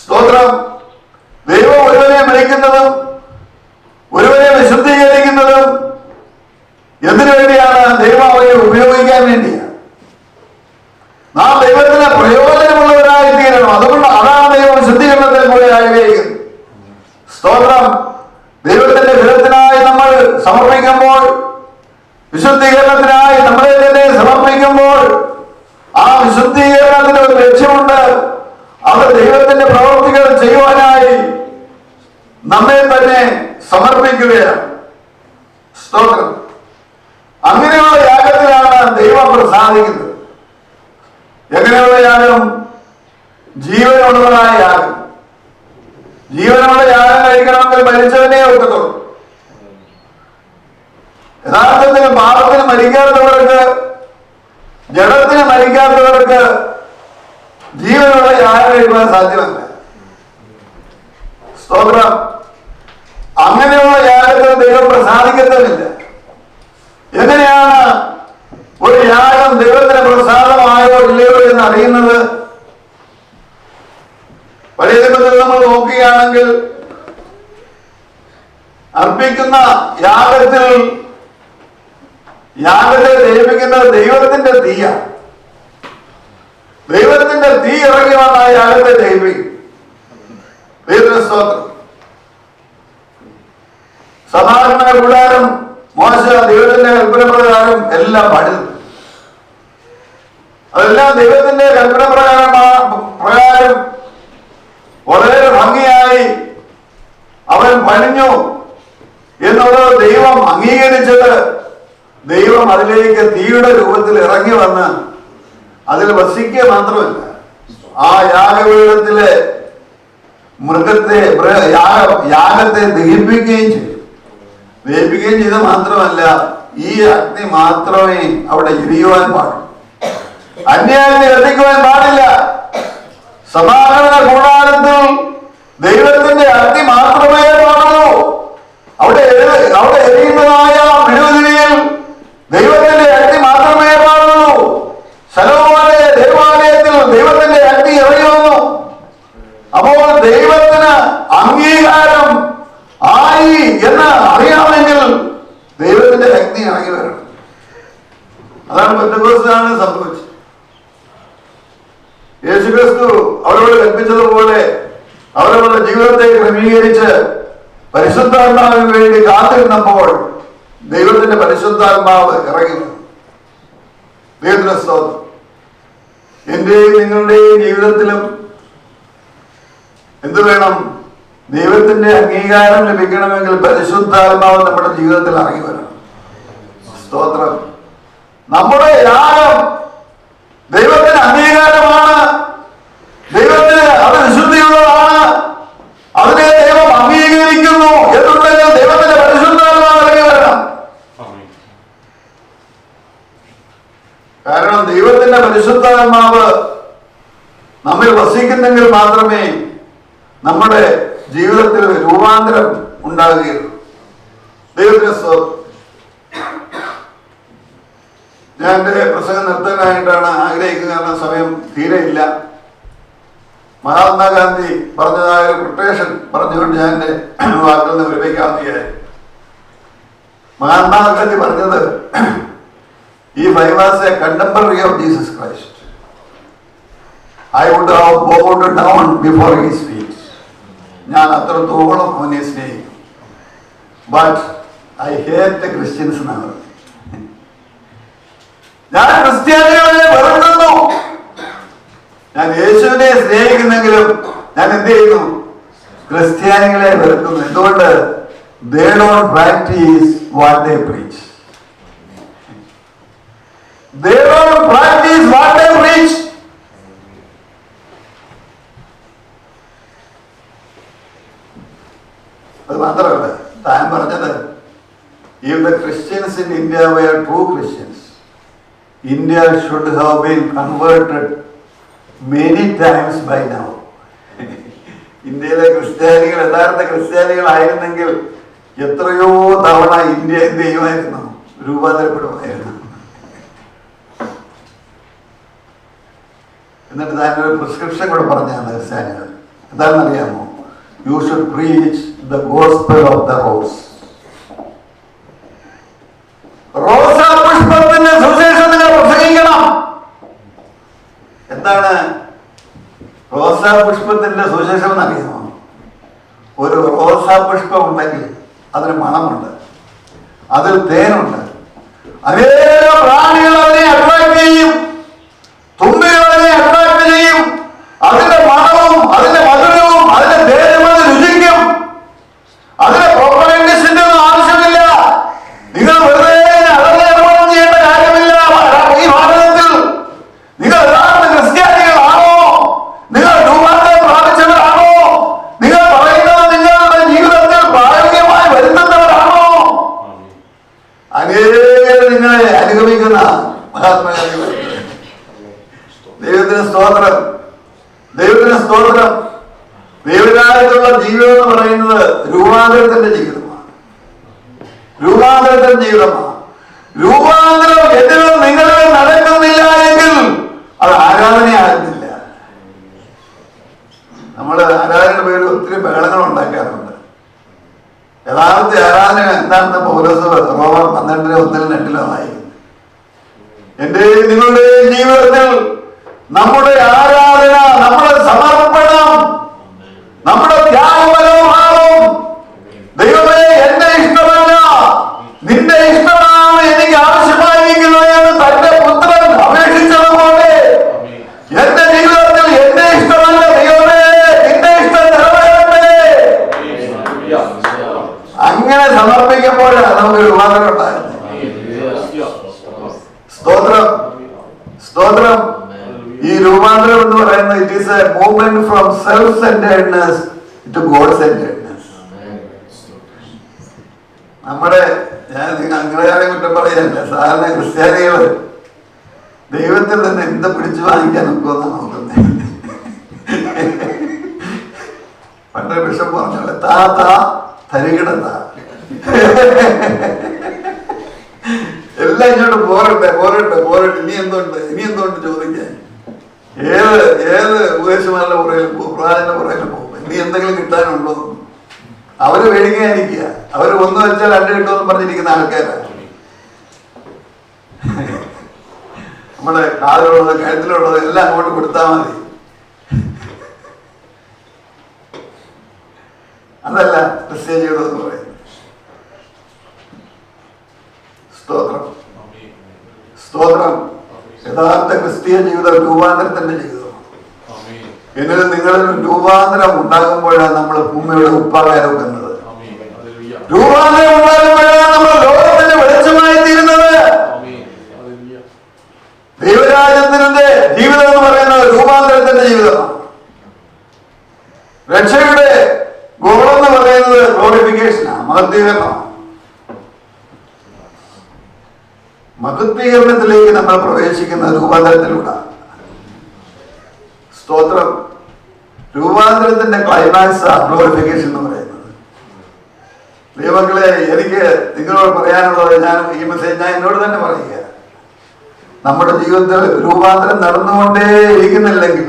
സ്തോത്രം. ദൈവം ഒരുവനെ വിളിക്കുന്നതും ഒരുവനെ വിശുദ്ധീകരിക്കുന്നതും എന്തിനു വേണ്ടിയാണ്? ദൈവം അവരെ ഉപയോഗിക്കാൻ വേണ്ടിയാണ്. നാം ദൈവത്തിന് പ്രയോജനമുള്ളവരായി തീരണം. അതുകൊണ്ട് അതാണ് ദൈവം വിശുദ്ധീകരണത്തിൽ കൂടെ ആഗ്രഹിക്കുന്നത്. സ്തോത്രം. ദൈവത്തിന്റെ ഹിതത്തിനായി നമ്മൾ സമർപ്പിക്കുമ്പോൾ, വിശുദ്ധീകരണത്തിനായി നമ്മളെ തന്നെ സമർപ്പിക്കുമ്പോൾ, ആ വിശുദ്ധീകരണത്തിന് ഒരു ലക്ഷ്യമുണ്ട്. അത് ദൈവത്തിന്റെ പ്രവൃത്തികൾ ചെയ്യുവാനായി നമ്മെ തന്നെ സമർപ്പിക്കുകയാണ്. സ്തോത്രം. അങ്ങനെയുള്ള യാഗത്തിലാണ് ദൈവം പ്രസാദിക്കുന്നത്. എങ്ങനെയുള്ള യാഗം? ജീവനുള്ളതായ യാഗം. ജീവനുള്ള യാഗം കഴിക്കണമെങ്കിൽ മരിച്ചവനെ ഒക്കത്തുള്ളൂ. യഥാർത്ഥത്തിൽ പാപത്തിന് മരിക്കാത്തവർക്ക്, ജഡത്തിന് മരിക്കാത്തവർക്ക് ജീവനുള്ള യാഗം കഴിക്കാൻ സാധ്യമല്ല. സ്തോത്രം. അങ്ങനെയുള്ള യാഗത്തിൽ ദൈവം പ്രസാദിക്കത്തുമില്ല. എങ്ങനെയാണ് ഒരു യാഗം ദൈവത്തിന് പ്രസാദമായോ ഇല്ലയോ എന്ന് അറിയുന്നത്? പഴയ നിയമത്തിൽ നമ്മൾ നോക്കുകയാണെങ്കിൽ ദഹിപ്പിക്കുന്ന യാഗത്തെ ദഹിപ്പിക്കുന്നത് ദൈവത്തിന്റെ തീയാണ്. ദൈവത്തിന്റെ തീ ഇറങ്ങി വന്ന ആ യാഗത്തെ ദഹിപ്പിക്കും. ദൈവത്തിന്റെ സ്തോത്രം. സമാഗമന കൂടാരം മോശ ദൈവത്തിന്റെ കൽപ്പന പ്രകാരം എല്ലാം പണിതു. അതെല്ലാം ദൈവത്തിന്റെ കൽപ്പന പ്രകാരം വളരെ ഭംഗിയായി അവൻ പണിഞ്ഞു എന്നുള്ളത് ദൈവം അംഗീകരിച്ചത്. ദൈവം അതിലേക്ക് തീയുടെ രൂപത്തിൽ ഇറങ്ങി വന്ന് അതിൽ വസിക്കുക മാത്രമല്ല, ആ യാഗപീഠത്തിലെ യാഗത്തെ ദഹിപ്പിക്കുകയും ചെയ്തു. ദഹിപ്പിക്കുകയും ചെയ്ത് മാത്രമല്ല, ഈ അഗ്നി മാത്രമേ അവിടെ എരിയുവാൻ പാടുള്ളൂ. അന്യാഗ്നി കത്തിക്കുവാൻ പാടില്ല. സമാഗമന കൂടാരത്തിൽ ദൈവത്തിന്റെ അഗ്നി മാത്രമേ പാടുള്ളൂ. അവിടെ എരിയുന്നതായ മെഴുകുതിരിയിൽ ദൈവത്തിന്റെ അഗ്നി മാത്രമേ പാടുള്ളൂ. ശലോമോന്റെ ദേവാലയത്തിൽ ദൈവത്തിന്റെ അഗ്നി ഇറങ്ങി വന്നു. അപ്പോൾ ദൈവത്തിന് അംഗീകാരം ആയി എന്ന് അറിയാമെങ്കിൽ ദൈവത്തിന്റെ അഗ്നി ഇറങ്ങി വരണം. അതാണ് പെന്തക്കോസ്തിനാണ് സംഭവിച്ചത്. യേശുക്രിസ്തു അവരോട് കൽപ്പിച്ചതുപോലെ അവരവരുടെ ജീവിതത്തെ ക്രമീകരിച്ച് പരിശുദ്ധാത്മാവിന് വേണ്ടി കാത്തിരുന്നപ്പോൾ ദൈവത്തിന്റെ പരിശുദ്ധാത്മാവ് ഇറങ്ങി വന്നു. ദൈവത്തിന്റെ സ്തോത്രം. എന്റെയും നിങ്ങളുടെയും ജീവിതത്തിലും എന്ത് വേണം? ദൈവത്തിന്റെ അംഗീകാരം ലഭിക്കണമെങ്കിൽ പരിശുദ്ധാത്മാവ് നമ്മുടെ ജീവിതത്തിൽ ഇറങ്ങി വരണം. സ്തോത്രം. നമ്മുടെ യാഗം ദൈവത്തിന് അംഗീകാരമാണ്. ദൈവത്തിന് അത് വിശുദ്ധിയുള്ളതാണ്. അതിനെ ദൈവം അംഗീകരിക്കുന്നു എന്നുണ്ടെങ്കിൽ ദൈവത്തിന്റെ പരിശുദ്ധാത്മാവ് ഇറങ്ങി വരണം. കാരണം ദൈവത്തിന്റെ പരിശുദ്ധാത്മാവ് നമ്മിൽ വസിക്കുന്നെങ്കിൽ മാത്രമേ നമ്മുടെ ജീവിതത്തിൽ രൂപാന്തരം ഉണ്ടാകുകയുള്ളൂ. ദൈവത്തിന്റെ സ്തോത്രം. ഞാൻ എൻ്റെ പ്രസംഗം നിർത്താനായിട്ടാണ് ആഗ്രഹിക്കുന്നത്. കാരണം സമയം തീരെ ഇല്ല. മഹാത്മാഗാന്ധി പറഞ്ഞതായ ഒരു കൊട്ടേഷൻ പറഞ്ഞുകൊണ്ട് ഞാൻ എൻ്റെ വാക്കുകൾ നിന്ന് വിരമിക്കാമെന്ന് വിചാരിച്ചു. മഹാത്മാഗാന്ധി പറഞ്ഞത്, if I was a contemporary of Jesus Christ, I would have bowed down before his feet. ഞാൻ അത്രത്തോളം അവനെ സ്നേഹിക്കും. ബട്ട് ഐ ഹേറ്റ് ക്രിസ്ത്യൻസ് എന്നാണ്. ഞാൻ ക്രിസ്ത്യാനികളെ വെറുക്കുന്നു. ഞാൻ യേശുവിനെ സ്നേഹിക്കുന്നെങ്കിലും ഞാൻ എന്ത് ചെയ്യുന്നു? ക്രിസ്ത്യാനികളെ വെറുക്കുന്നു. എന്തുകൊണ്ട്? they don't practice what they preach. They don't practice what they preach. അത് മാത്രമല്ല, താൻ പറഞ്ഞത്, if the Christians in India were true Christians, India should have been converted many times by now. ഇന്ത്യയിലെ ക്രിസ്ത്യാനികൾ യഥാർത്ഥ ക്രിസ്ത്യാനികളായിരുന്നെങ്കിൽ എത്രയോ തവണ ഇന്ത്യ എന്ത് ചെയ്യുമായിരുന്നു? രൂപാന്തരപ്പെടുമായിരുന്നു. എന്നിട്ട് താനൊരു പ്രിസ്ക്രിപ്ഷൻ കൂടെ പറഞ്ഞാണ് ക്രിസ്ത്യാനികൾ. എന്താണെന്നറിയാമോ? You should preach the gospel of the rose. റോസാ പുഷ്പത്തിന്റെ സുവിശേഷം നിങ്ങൾ പ്രസംഗിക്കണം. എന്താണ് റോസാ പുഷ്പത്തിന്റെ സുവിശേഷം എന്നറിയാമോ? ഒരു റോസാ പുഷ്പം ഉണ്ടെങ്കിൽ അതിന് മണമുണ്ട്, അതിൽ തേനുണ്ട്. അനേക പ്രാണികൾ അതിനെ അട്രാക്ട് ചെയ്യും, തുമ്പികൾ അതിനെ അട്രാക്ട് ചെയ്യും. അതിന്റെ മണവും അതിന്റെ മധുരവും അതിന്റെ തേനും അത് രുചിക്കും. അതിന് പ്രോപ്പറേഷന്റെ ഒന്നും ആവശ്യമില്ല. നിങ്ങൾ വെറുതെ അടർന്ന് ചെയ്യേണ്ട കാര്യമില്ല. ഈ ഭാരതത്തിൽ നിങ്ങൾ യഥാർത്ഥ ക്രിസ്ത്യാനികളാണോ? നിങ്ങൾ രൂപാന്തരം പ്രാപിച്ചവരാണോ? നിങ്ങൾ പറയുന്നത് നിങ്ങളുടെ ജീവിതത്തിൽ പ്രായോഗികമായി വരുത്തുന്നവരാണോ? അനേകം നിങ്ങളെ അനുഗമിക്കുന്ന മഹാത്മാഗാന്ധി. ദൈവത്തിന് സ്തോത്രം. ദൈവത്തിന് സ്തോത്രം. ദൈവരാജ്യത്തുള്ള ജീവിതം എന്ന് പറയുന്നത് രൂപാന്തരത്തിന്റെ ജീവിതമാണ്. രൂപാന്തരത്തിന്റെ ജീവിതമാണ്. രൂപാന്തരം എന്നിലും നിങ്ങളിൽ നടക്കുന്നില്ല എങ്കിൽ അത് ആരാധനയാകുന്നില്ല. നമ്മൾ ആരാധനയുടെ പേരിൽ ഒത്തിരി ബഹളങ്ങൾ ഉണ്ടാക്കാറുണ്ട്. യഥാർത്ഥ ആരാധന എന്തിനാണ് പൗലോസ് റോമർ 12:1-2 വായിക്കുന്നത്? എന്റെ നിങ്ങളുടെ ജീവിതത്തിൽ നമ്മുടെ ആരാധന, നമ്മുടെ സമർപ്പണം, നമ്മുടെ ത്യാഗമനോഭാവം, ദൈവമേ എന്റെ ഇഷ്ടമല്ല നിന്റെ ഇഷ്ടമാണ് എനിക്ക് ആവശ്യമായിരിക്കുന്നത് എന്ന് തന്റെ പുത്രൻ അപേക്ഷിച്ചതുപോലെ എന്റെ ജീവിതത്തിൽ എന്റെ ഇഷ്ടമല്ല ദൈവമേ നിന്റെ ഇഷ്ടം നിറവേറട്ടെ. അങ്ങനെ സമർപ്പിക്കുമ്പോഴാണ് നമുക്ക് രൂപാന്തരം ഉണ്ടാകുന്നത്. സ്തോത്രം, സ്തോത്രം. ഈ രൂപാന്തരം എന്ന് പറയുന്നത് it is a movement from self centredness to God centredness. നമ്മുടെ ഞാൻ അങ്ങനെ കുറ്റം പറയാനില്ല, സാധാരണ ക്രിസ്ത്യാനികള് ദൈവത്തിൽ തന്നെ എന്ത് പിടിച്ചു വാങ്ങിക്കാൻ നോക്കുമെന്നാണ് നോക്കുന്നത്. പണ്ട് ബിഷപ്പ് പറഞ്ഞോളെ താ താ തരികിട താ, എല്ലാം ഇങ്ങോട്ട് പോരട്ടെ പോരട്ടെ പോരട്ടെ, ഇനി എന്തുണ്ട് ചോദിക്കാൻ. ഏത് ഉപദേശമാരുടെ പുറകിലും പോകും, പ്രായത്തിന്റെ പുറകിലും പോകും. ഇനി എന്തെങ്കിലും കിട്ടാനുണ്ടോ? അവര് വേടിക്കാനിരിക്കുക. അവര് ഒന്ന് വെച്ചാൽ 2 കിട്ടുമെന്ന് പറഞ്ഞിരിക്കുന്ന ആൾക്കാരാണ്. നമ്മുടെ കാതിലുള്ളത് കഴുത്തിലുള്ളത് എല്ലാം അങ്ങോട്ട് കൊടുത്താൽ മതി. അതല്ല ക്രിസ്ത്യ ജീവിതം എന്ന് പറയുന്നത്. സ്തോത്രം, സ്തോത്രം. യഥാർത്ഥ ക്രിസ്തീയ ജീവിതം രൂപാന്തരത്തിന്റെ ജീവിതമാണ്. എന്നിട്ട് നിങ്ങളിൽ രൂപാന്തരം ഉണ്ടാകുമ്പോഴാണ് നമ്മൾ ഭൂമിയുടെ ഉപ്പാകാരം വെക്കുന്നത്. രൂപാന്തരം ഉണ്ടാകുമ്പോഴാണ് നമ്മൾ ലോകത്തിന്റെ വെളിച്ചമായി തീരുന്നത്. ദൈവരാജ്യത്തിന്റെ ജീവിതം എന്ന് പറയുന്നത് രൂപാന്തരത്തിന്റെ ജീവിതമാണ്. രക്ഷയുടെ ഗോൾ എന്ന് പറയുന്നത് ഗ്ലോറിഫിക്കേഷനാണ്, മഹത്വീകരണമാണ്. മഹത്വീകരണത്തിലേക്ക് നമ്മൾ പ്രവേശിക്കുന്ന രൂപാന്തരത്തിലൂടെ. സ്തോത്രം. രൂപാന്തരത്തിന്റെ ക്ലൈമാക്സ് ഗ്ലോറിഫിക്കേഷൻ എന്ന് പറയുന്നത്. ദൈവങ്ങളെ, എനിക്ക് നിങ്ങളോട് പറയാനുള്ളത്, ഞാൻ ഈ മെസ്സേജ് ഞാൻ എന്നോട് തന്നെ പറയുക, നമ്മുടെ ജീവിതത്തിൽ രൂപാന്തരം നടന്നുകൊണ്ടേ ഇരിക്കുന്നില്ലെങ്കിൽ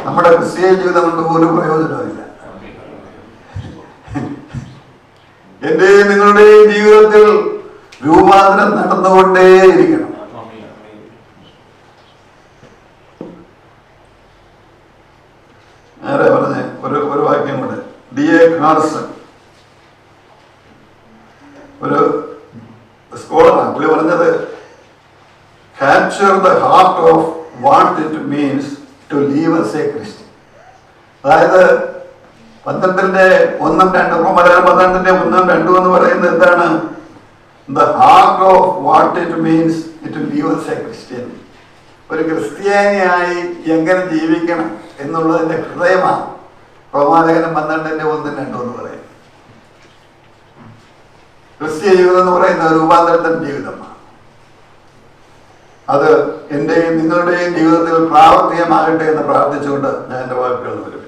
നമ്മുടെ ക്രിസ്തീയ ജീവിതം കൊണ്ട് ഒരു പ്രയോജനമില്ല. എന്റെയും നിങ്ങളുടെയും ജീവിതത്തിൽ രൂപാന്തരം നടന്നുകൊണ്ടേയിരിക്കണം. നേരെ പറഞ്ഞ ഒരു വാക്യം കൂടെ. D.A. Carson, ഒരു സ്കോളറാണ്. പുള്ളി പറഞ്ഞത്, capture the heart of what it means to live as a Christian. അതായത് 12:1-2 മലയാളം 12:1-2 എന്ന് പറയുന്നത് എന്താണ്? The heart of what it means to live as a Christian. ഒരു ക്രിസ്ത്യാനിയായി എങ്ങനെ ജീവിക്കണം എന്നുള്ളതിന്റെ ഹൃദയമാണ് റോമാലേഖനം 12:1-2 എന്ന് പറയുന്നത്. ക്രിസ്തീയ ജീവിതം എന്ന് പറയുന്ന രൂപാന്തരത്തിന്റെ ജീവിതമാണ്. അത് എന്റെയും നിങ്ങളുടെയും ജീവിതത്തിൽ പ്രാവർത്തികമാകട്ടെ എന്ന് പ്രാർത്ഥിച്ചുകൊണ്ട് ഞാൻ എൻ്റെ വാക്കുകൾ വരും.